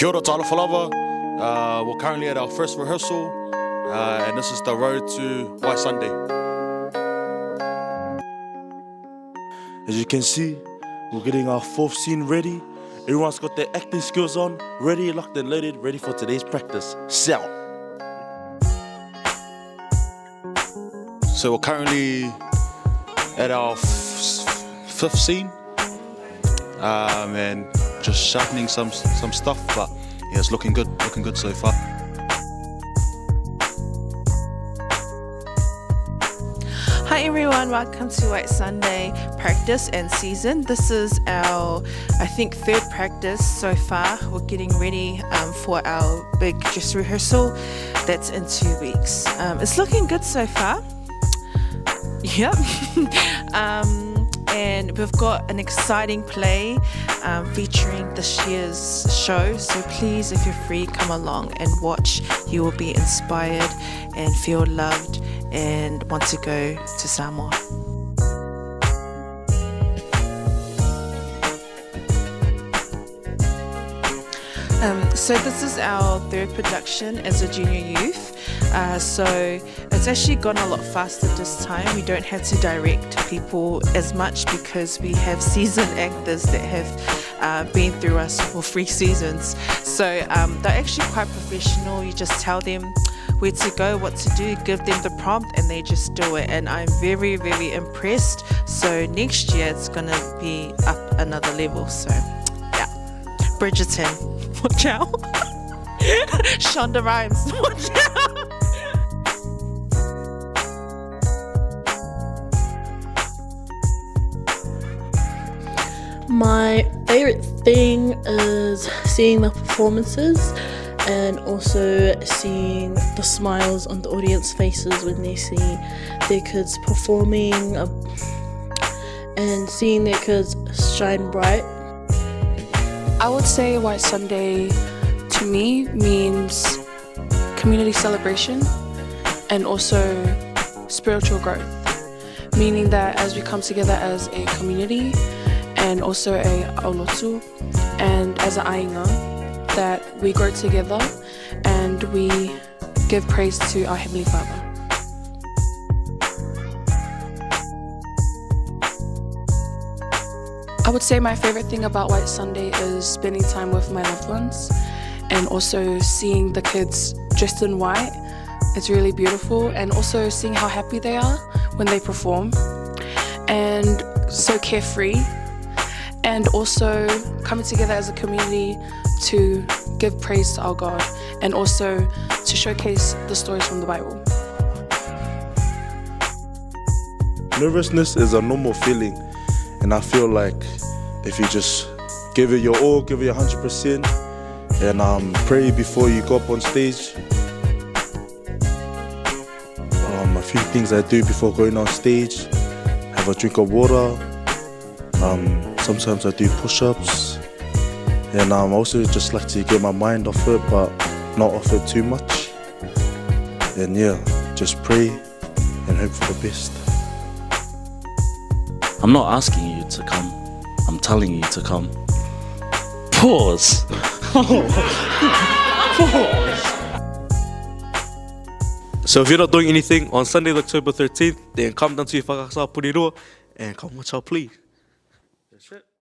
Kia ora tāla whalawa. We're currently at our first rehearsal, and this is the road to White Sunday. As you can see, we're getting our fourth scene ready. Everyone's got their acting skills on, ready, locked and loaded, ready for today's practice. Sell. So we're currently at our fifth scene, and just sharpening some stuff, but yeah, it's looking good so far. Hi everyone, welcome to White Sunday practice and season. This is our, I think, third practice so far. We're getting ready for our big dress rehearsal that's in 2 weeks. It's looking good so far. Yep. And we've got an exciting play featuring this year's show, so please, if you're free, come along and watch. You will be inspired and feel loved and want to go to Samoa. So this is our third production as a junior youth. So it's actually gone a lot faster this time. We don't have to direct people as much because we have seasoned actors that have been through us for 3 seasons. So they're actually quite professional. You just tell them where to go, what to do, give them the prompt, and they just do it. And I'm very, very impressed. So next year it's gonna be up another level. So yeah, Bridgerton, watch out. Shonda Rhimes, watch out. My favorite thing is seeing the performances and also seeing the smiles on the audience faces when they see their kids performing and seeing their kids shine bright. I would say White Sunday to me means community celebration and also spiritual growth, meaning that as we come together as a community and also a aolotu and as a ainga, that we grow together and we give praise to our Heavenly Father. I would say my favorite thing about White Sunday is spending time with my loved ones and also seeing the kids dressed in white. It's really beautiful, and also seeing how happy they are when they perform and so carefree, and also coming together as a community to give praise to our God and also to showcase the stories from the Bible. Nervousness is a normal feeling, and I feel like if you just give it your all, give it your 100%, and pray before you go up on stage. A few things I do before going on stage: have a drink of water. Sometimes I do push-ups, and I also just like to get my mind off it, but not off it too much. And yeah, just pray and hope for the best. I'm not asking you to come, I'm telling you to come. Pause. Pause. So if you're not doing anything on Sunday, October 13th, then come down to Whakakasa Purirua and come watch our play. That's it.